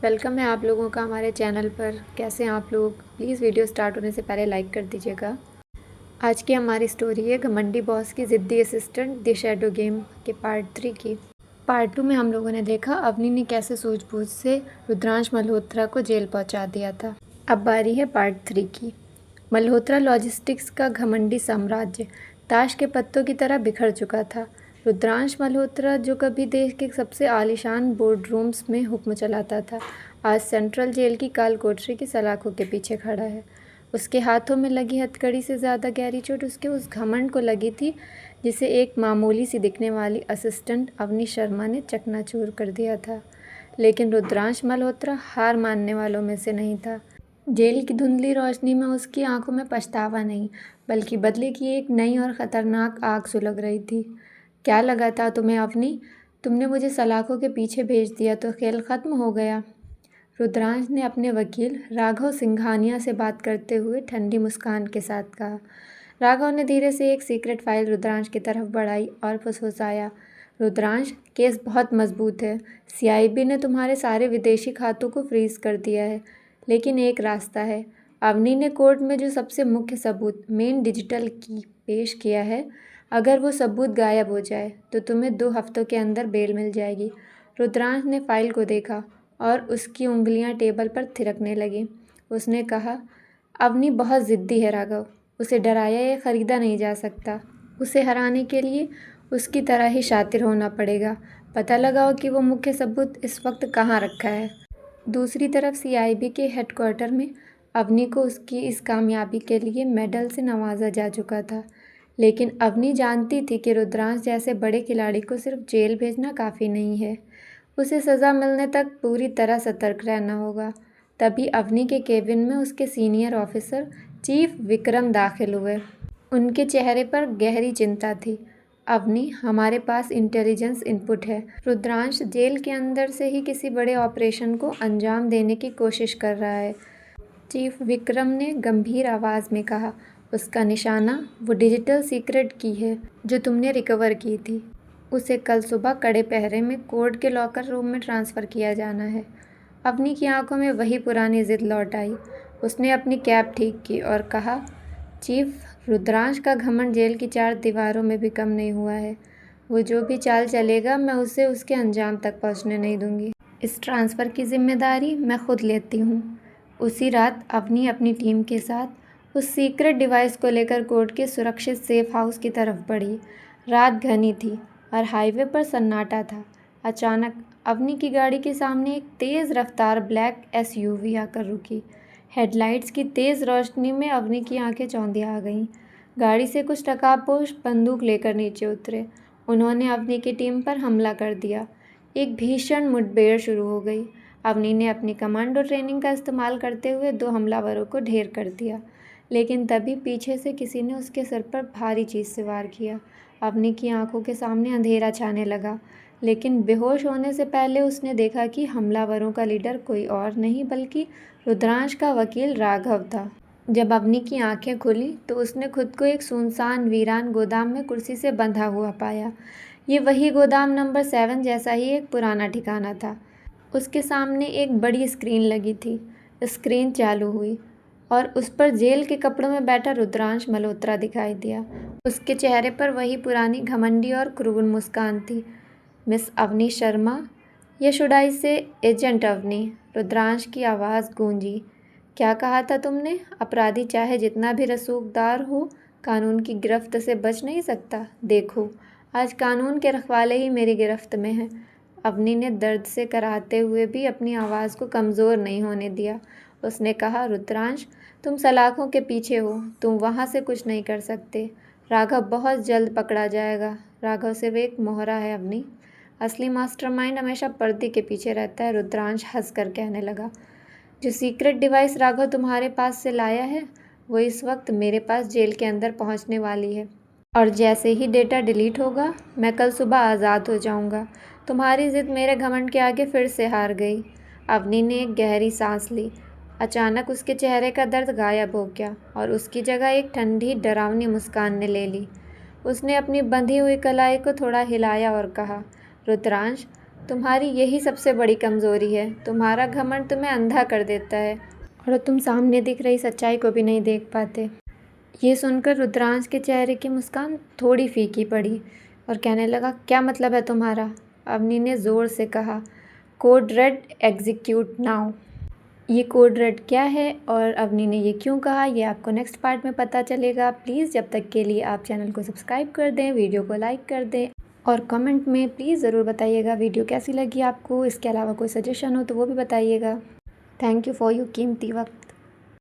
Welcome है आप लोगों का हमारे चैनल पर। कैसे हैं आप लोग? प्लीज़ वीडियो स्टार्ट होने से पहले लाइक कर दीजिएगा। आज की हमारी स्टोरी है घमंडी बॉस की ज़िद्दी असिस्टेंट द शैडो गेम के पार्ट 3 की। पार्ट 2 में हम लोगों ने देखा अवनी ने कैसे सूझबूझ से रुद्रांश मल्होत्रा को जेल पहुंचा दिया था। अब बारी है पार्ट 3 की। मल्होत्रा लॉजिस्टिक्स का घमंडी साम्राज्य ताश के पत्तों की तरह बिखर चुका था। रुद्रांश मल्होत्रा, जो कभी देश के सबसे आलीशान बोर्ड रूम्स में हुक्म चलाता था, आज सेंट्रल जेल की काल कोठरी की सलाखों के पीछे खड़ा है। उसके हाथों में लगी हथकड़ी से ज़्यादा गहरी चोट उसके उस घमंड को लगी थी जिसे एक मामूली सी दिखने वाली असिस्टेंट अवनी शर्मा ने चकनाचूर कर दिया था। लेकिन रुद्रांश मल्होत्रा हार मानने वालों में से नहीं था। जेल की धुंधली रोशनी में उसकी आंखों में पछतावा नहीं, बल्कि बदले की एक नई और ख़तरनाक आग सुलग रही थी। क्या लगा था तुम्हें अवनी? तुमने मुझे सलाखों के पीछे भेज दिया तो खेल ख़त्म हो गया? रुद्रांश ने अपने वकील राघव सिंघानिया से बात करते हुए ठंडी मुस्कान के साथ कहा। राघव ने धीरे से एक सीक्रेट फाइल रुद्रांश की तरफ बढ़ाई और फुसफुसाया, रुद्रांश, केस बहुत मजबूत है। सीआईबी ने तुम्हारे सारे विदेशी खातों को फ्रीज कर दिया है, लेकिन एक रास्ता है। अवनी ने कोर्ट में जो सबसे मुख्य सबूत मेन डिजिटल की पेश किया है, अगर वो सबूत गायब हो जाए तो तुम्हें 2 हफ्तों के अंदर बेल मिल जाएगी। रुद्रांश ने फाइल को देखा और उसकी उंगलियां टेबल पर थिरकने लगीं। उसने कहा, अवनी बहुत ज़िद्दी है राघव, उसे डराया या ख़रीदा नहीं जा सकता। उसे हराने के लिए उसकी तरह ही शातिर होना पड़ेगा। पता लगाओ कि वो मुख्य सबूत इस वक्त कहाँ रखा है। दूसरी तरफ सीआईबी के हेडक्वार्टर में अवनी को उसकी इस कामयाबी के लिए मेडल से नवाजा जा चुका था। लेकिन अवनी जानती थी कि रुद्रांश जैसे बड़े खिलाड़ी को सिर्फ जेल भेजना काफ़ी नहीं है, उसे सज़ा मिलने तक पूरी तरह सतर्क रहना होगा। तभी अवनी के केबिन में उसके सीनियर ऑफिसर चीफ विक्रम दाखिल हुए। उनके चेहरे पर गहरी चिंता थी। अवनी, हमारे पास इंटेलिजेंस इनपुट है। रुद्रांश जेल के अंदर से ही किसी बड़े ऑपरेशन को अंजाम देने की कोशिश कर रहा है, चीफ विक्रम ने गंभीर आवाज़ में कहा। उसका निशाना वो डिजिटल सीक्रेट की है जो तुमने रिकवर की थी। उसे कल सुबह कड़े पहरे में कोर्ट के लॉकर रूम में ट्रांसफ़र किया जाना है। अवनी की आंखों में वही पुरानी जिद लौट आई। उसने अपनी कैप ठीक की और कहा, चीफ, रुद्रांश का घमंड जेल की 4 दीवारों में भी कम नहीं हुआ है। वो जो भी चाल चलेगा, मैं उसे उसके अंजाम तक पहुंचने नहीं दूंगी। इस ट्रांसफ़र की जिम्मेदारी मैं खुद लेती हूँ। उसी रात अवनी अपनी टीम के साथ उस सीक्रेट डिवाइस को लेकर कोर्ट के सुरक्षित सेफ हाउस की तरफ बढ़ी। रात घनी थी और हाईवे पर सन्नाटा था। अचानक अवनी की गाड़ी के सामने एक तेज़ रफ्तार ब्लैक एसयूवी आकर रुकी। हेडलाइट्स की तेज़ रोशनी में अवनी की आंखें चौंधिया आ गईं। गाड़ी से कुछ नकाबपोश बंदूक लेकर नीचे उतरे। उन्होंने अवनी की टीम पर हमला कर दिया। एक भीषण मुठभेड़ शुरू हो गई। अवनी ने अपनी कमांडो ट्रेनिंग का इस्तेमाल करते हुए 2 हमलावरों को ढेर कर दिया, लेकिन तभी पीछे से किसी ने उसके सिर पर भारी चीज़ से वार किया। अवनी की आंखों के सामने अंधेरा छाने लगा, लेकिन बेहोश होने से पहले उसने देखा कि हमलावरों का लीडर कोई और नहीं बल्कि रुद्रांश का वकील राघव था। जब अवनी की आंखें खुली तो उसने खुद को एक सुनसान वीरान गोदाम में कुर्सी से बंधा हुआ पाया। ये वही गोदाम नंबर 7 जैसा ही एक पुराना ठिकाना था। उसके सामने एक बड़ी स्क्रीन लगी थी। स्क्रीन चालू हुई और उस पर जेल के कपड़ों में बैठा रुद्रांश मल्होत्रा दिखाई दिया। उसके चेहरे पर वही पुरानी घमंडी और क्रूर मुस्कान थी। मिस अवनी शर्मा, या शुड आई से एजेंट अवनी? रुद्रांश की आवाज़ गूंजी। क्या कहा था तुमने? अपराधी चाहे जितना भी रसूखदार हो, कानून की गिरफ्त से बच नहीं सकता। देखो, आज कानून के रखवाले ही मेरी गिरफ्त में हैं। अवनी ने दर्द से कराहते हुए भी अपनी आवाज़ को कमज़ोर नहीं होने दिया। उसने कहा, रुद्रांश, तुम सलाखों के पीछे हो, तुम वहाँ से कुछ नहीं कर सकते। राघव बहुत जल्द पकड़ा जाएगा। राघव सिर्फ एक मोहरा है अवनी, असली मास्टरमाइंड हमेशा पर्दे के पीछे रहता है। रुद्रांश हंसकर कहने लगा, जो सीक्रेट डिवाइस राघव तुम्हारे पास से लाया है, वो इस वक्त मेरे पास जेल के अंदर पहुंचने वाली है, और जैसे ही डेटा डिलीट होगा, मैं कल सुबह आज़ाद हो जाऊंगा। तुम्हारी ज़िद मेरे घमंड के आगे फिर से हार गई। अवनी ने एक गहरी सांस ली। अचानक उसके चेहरे का दर्द गायब हो गया और उसकी जगह एक ठंडी डरावनी मुस्कान ने ले ली। उसने अपनी बंधी हुई कलाई को थोड़ा हिलाया और कहा, रुद्रांश, तुम्हारी यही सबसे बड़ी कमज़ोरी है। तुम्हारा घमंड तुम्हें अंधा कर देता है और तुम सामने दिख रही सच्चाई को भी नहीं देख पाते। ये सुनकर रुद्रांश के चेहरे की मुस्कान थोड़ी फीकी पड़ी और कहने लगा, क्या मतलब है तुम्हारा? अवनी ने ज़ोर से कहा, कोड रेड एग्जीक्यूट नाउ। ये कोड रेड क्या है और अवनी ने ये क्यों कहा, ये आपको नेक्स्ट पार्ट में पता चलेगा। प्लीज़ जब तक के लिए आप चैनल को सब्सक्राइब कर दें, वीडियो को लाइक कर दें और कमेंट में प्लीज़ ज़रूर बताइएगा वीडियो कैसी लगी आपको। इसके अलावा कोई सजेशन हो तो वो भी बताइएगा। थैंक यू फॉर योर कीमती वक्त।